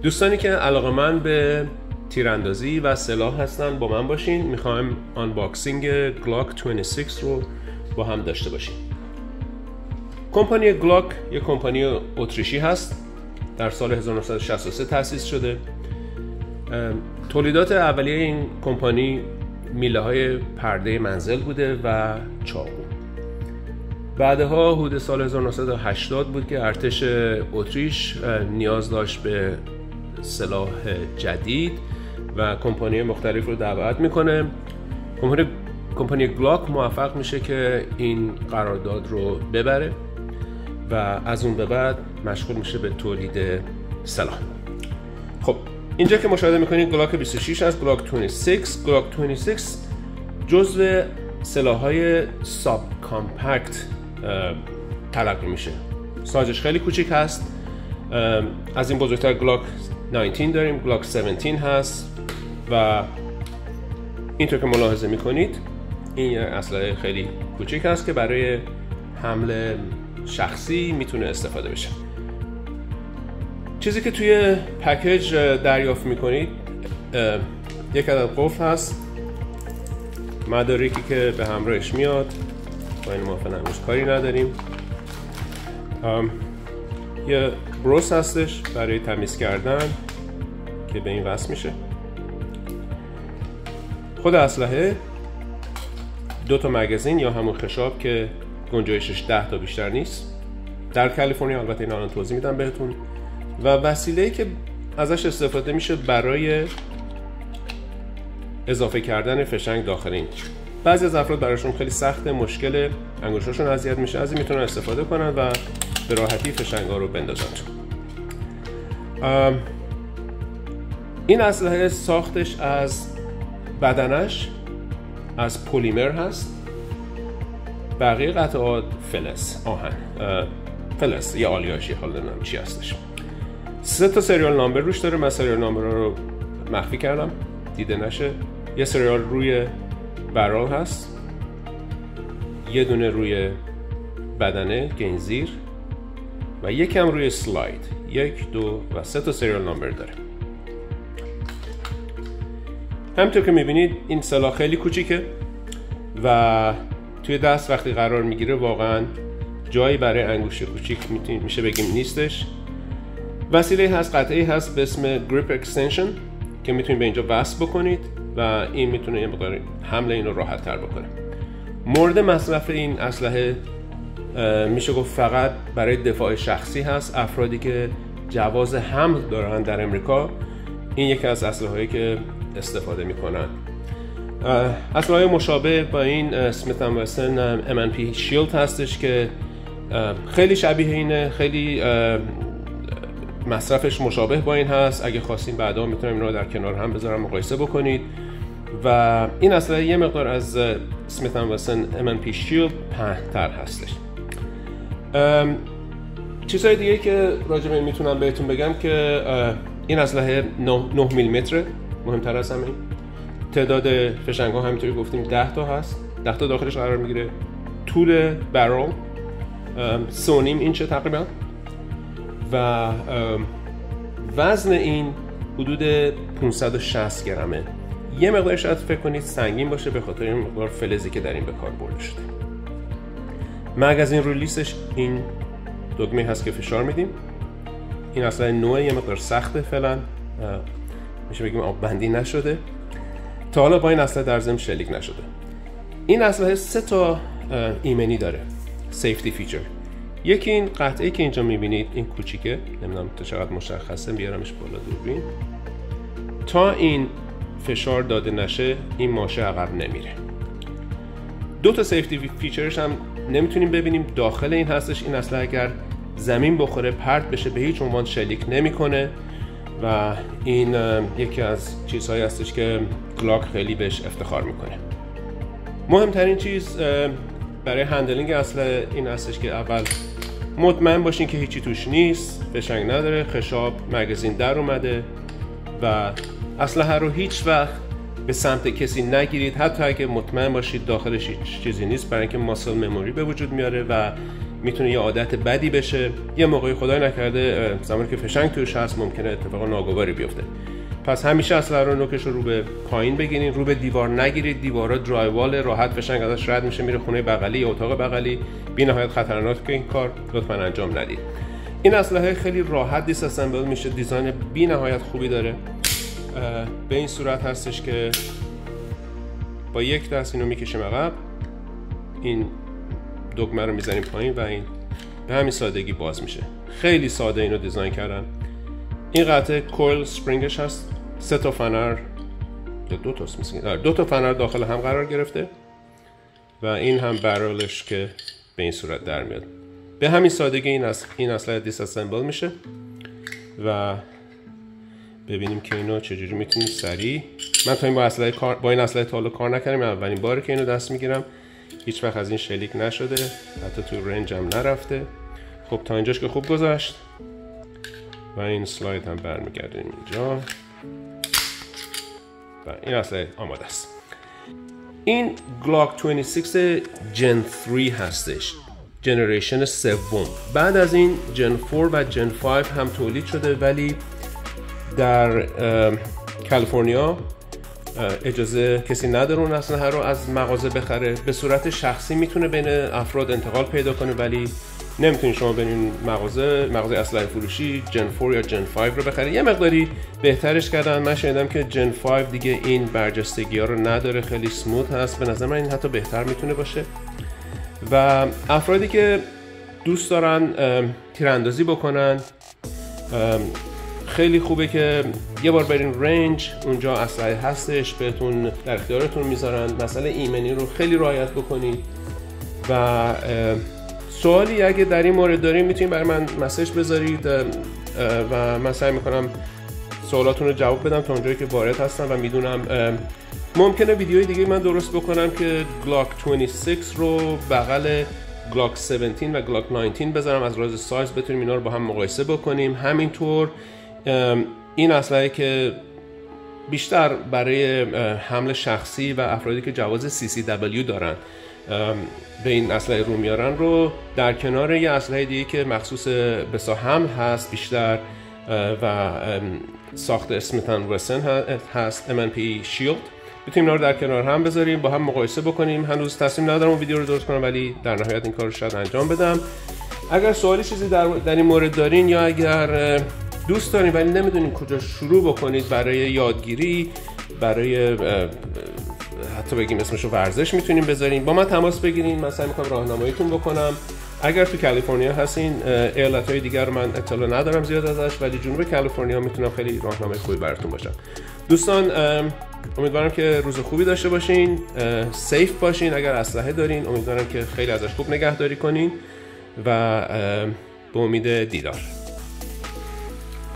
دوستانی که علاقه‌مند به تیراندازی و سلاح هستن با من باشین. میخوایم آنباکسینگ گلاک 26 رو با هم داشته باشیم. کمپانی گلاک یک کمپانی اتریشی هست. در سال 1963 تأسیس شده. تولیدات اولیه این کمپانی میله های پرده منزل بوده و چاقو. بعدها حدود سال 1980 بود که ارتش اتریش نیاز داشت به سلاح جدید و کمپانی مختلف رو دعوت میکنه. کمپانی گلاک موفق میشه که این قرارداد رو ببره و از اون به بعد مشغول میشه به تولید سلاح. خب اینجا که مشاهده میکنید گلاک 26 از گلاک 26. گلاک 26 جزو سلاح‌های ساب کامپکت تلقی میشه. سایزش خیلی کوچیک هست. از این بزرگتر گلاک 19 داریم، گلاک 17 هست و اینطور که ملاحظه میکنید این اسلحه خیلی کوچیک هست که برای حمل شخصی میتونه استفاده بشه. چیزی که توی پکیج دریافت میکنید یک عدد قفل هست، مدارکی که به همراهش میاد، با این موافقه هنوز کاری نداریم. یه بروس هستش برای تمیز کردن که به این وصل میشه. خود اسلحه 2 مگزین یا همون خشاب که گنجایشش 10 تا بیشتر نیست. در کالیفرنیا البته اینا الان توضیح میدم بهتون. و وسیله‌ای که ازش استفاده میشه برای اضافه کردن فشنگ داخل این. بعضی از افراد براشون خیلی سخته، مشکل انگشتاشون اذیت میشه، از این میتونن استفاده کنن و به راحتی فشنگ‌ها رو بندازن. این اسلحه ساختش از بدنش از پلیمر هست، بقیه قطعات فلز، آهن، فلز یا آلیاژی، حالا نمیدونم چی هستش. 3 تا سریال نامبر روش داره. من سریال نامبر رو مخفی کردم دیده نشه. یه سریال روی برال هست، یه دونه روی بدنه گنزیر و یکم روی سلاید. 1 2 و 3 تا سریال نامبر داره. همونطور که میبینید این سلاح خیلی کوچیکه و توی دست وقتی قرار میگیره واقعا جایی برای انگشت کوچیک میشه بگیم نیستش. وسیله هست، قطعی هست به اسم گریپ اکستنشن که میتونید به اینجا وصل بکنید و این میتونه یه مقدار حمل اینو راحت تر بکنه. مورد مصرف این اسلحه میشه گفت فقط برای دفاع شخصی هست. افرادی که جواز حمل دارن در امریکا این یکی از اسلحه‌هایی که استفاده میکنن. اسلحه مشابه با این اسمیت اند وستن M&P شیلد هستش که خیلی شبیه اینه، خیلی مصرفش مشابه با این هست. اگه خواستین بعدا میتونم اینا رو در کنار هم بذارم مقایسه بکنید. و این اسلحه یه مقدار از اسمیت اند وستن M&P شیلد پهن‌تر هستش. چیزهای دیگه که راجع به این میتونم بهتون بگم که این اسلحه 9 میلیمتره. مهمتر از همین تعداد فشنگ‌ها همینطوری گفتیم 10 تا هست. 10 تا داخلش قرار میگیره. طول برال 3.5 اینچه تقریبا و وزن این حدود 560 گرمه. یه مقدار شاید فکر کنید سنگین باشه به خاطر این مقدار فلزی که در این به کار برده شده. مگزین رو لیستش این دکمه هست که فشار میدیم. این اصلا نوع یه مقدار سخته، فعلا میشه بگیم آب بندی نشده. تا حالا با این اسلحه در ضمن شلیک نشده. این اسلحه 3 تا ایمنی داره، سیفتی فیچر. یکی این قطعه‌ای که اینجا میبینید این کوچیکه، نمیدونم تا چقدر مشخصه، بیارمش بالا دوربین. تا این فشار داده نشه این ماشه عقب نمیره. 2 تا سیفتی فیچرش هم نمیتونیم ببینیم، داخل این هستش. این اسلحه اگر زمین بخوره پرت بشه به هیچ عنوان شلیک نمیکنه و این یکی از چیزهایی هستش که گلاک خیلی بهش افتخار میکنه. مهمترین چیز برای هندلینگ اسلحه این هستش که اول مطمئن باشین که هیچی توش نیست، فشنگ نداره، خشاب مگزین در اومده و اسلحه رو هیچ وقت به سمت کسی نگیرید، حتی اگه مطمئن باشید داخلش هیچ چیزی نیست، برای اینکه ماسل مموری به وجود میاره و میتونه یه عادت بدی بشه. یه موقعی خدای نکرده زمانی که فشنگ توش هست ممکنه اتفاق ناگواری بیفته. پس همیشه اسلحه رو نوکش رو به پایین بگیرید، رو به دیوار نگیرید. دیوارا درایوال راحت فشنگ ازش رد میشه میره خونه بغلی یا اتاق بغلی. بی‌نهایت خطرناکه که این کار لطفاً انجام ندید. این اسلحه خیلی راحت دیس اسمبل میشه، دیزاین بی‌نهایت خوبی داره. به این صورت هستش که با یک دست اینو میکشیم عقب، این دکمه رو میزنیم پایین و این به همین سادگی باز میشه. خیلی ساده اینو دیزاین کردن. این قطعه کویل سپرینگش هست، 3 تا فنر یا 2 تاست میسین، 2 تا فنر داخل هم قرار گرفته و این هم برالش که به این صورت در میاد. به همین سادگی این اسلحه دیس اسمبل میشه و ببینیم که اینو چجوری میتونیم سریع. من تا این با این اسلحه تا حالا کار نکردم، اولین باره که اینو دست میگیرم. هیچ وقت از این شلیک نشده، حتی تو رنج هم نرفته. خب تا اینجاش که خوب گذشت و این سلاید هم برمیگردیم اینجا و این اسلحه آماده است. این گلاک 26 جن 3 هستش، جنریشن 3. بعد از این جن 4 و جن 5 هم تولید شده، ولی در کالیفرنیا اجازه کسی نداره اون اسلحه رو از مغازه بخره. به صورت شخصی میتونه بین افراد انتقال پیدا کنه، ولی نمیتونید شما برین مغازه اسلحه فروشی جن 4 یا جن 5 رو بخرید. یه مقداری بهترش کردن. من شنیدم که جن 5 دیگه این برجستگی ها رو نداره، خیلی سموت هست. به نظر من این حتی بهتر میتونه باشه. و افرادی که دوست دارن تیراندازی بکنن، خیلی خوبه که یه بار برین رنج، اونجا اسلحه هستش بهتون در اختیارتون میذارن. مسئله ایمنی رو خیلی رعایت بکنید و سوالی اگه در این مورد دارین میتونید برای من مسیج بذارید و من سعی میکنم سوالاتون رو جواب بدم تا اونجایی که وارد هستم و میدونم. ممکنه ویدیوی دیگه من درست بکنم که گلاک 26 رو بغل گلاک 17 و گلاک 19 بذارم، از لحاظ سایز بتونیم اینا رو با هم مقایسه بکنیم. همینطور این اسلحه که بیشتر برای حمل شخصی و افرادی که جواز CCW دارن به این اسلحه رو میارن رو در کنار یه اسلحه دیگه که مخصوص به حمل هست بیشتر و ساخت اسمیت اند وسن هست، M&P شیلد، میتونیم اینا رو در کنار هم بذاریم با هم مقایسه بکنیم. هنوز تصمیم ندارم اون ویدیو رو درست کنم، ولی در نهایت این کار رو شاید انجام بدم. اگر سوالی چیزی در این مورد دارین یا اگر دوست دارین ولی نمیدونین کجا شروع بکنید برای یادگیری، برای حتی بگیم اسمشو ورزش، میتونین بذارین با من تماس بگیرین. من سعی میکنم راهنماییتون بکنم. اگر تو کالیفرنیا هستین، ایالت‌های دیگر رو من اطلاع ندارم زیاد ازش، ولی جنوب کالیفرنیا میتونم خیلی راهنمای خوبی براتون باشم. دوستان امیدوارم که روز خوبی داشته باشین، سیف باشین. اگر اسلحه دارین امیدوارم که خیلی ازش خوب نگهداری کنین و به امید دیدار.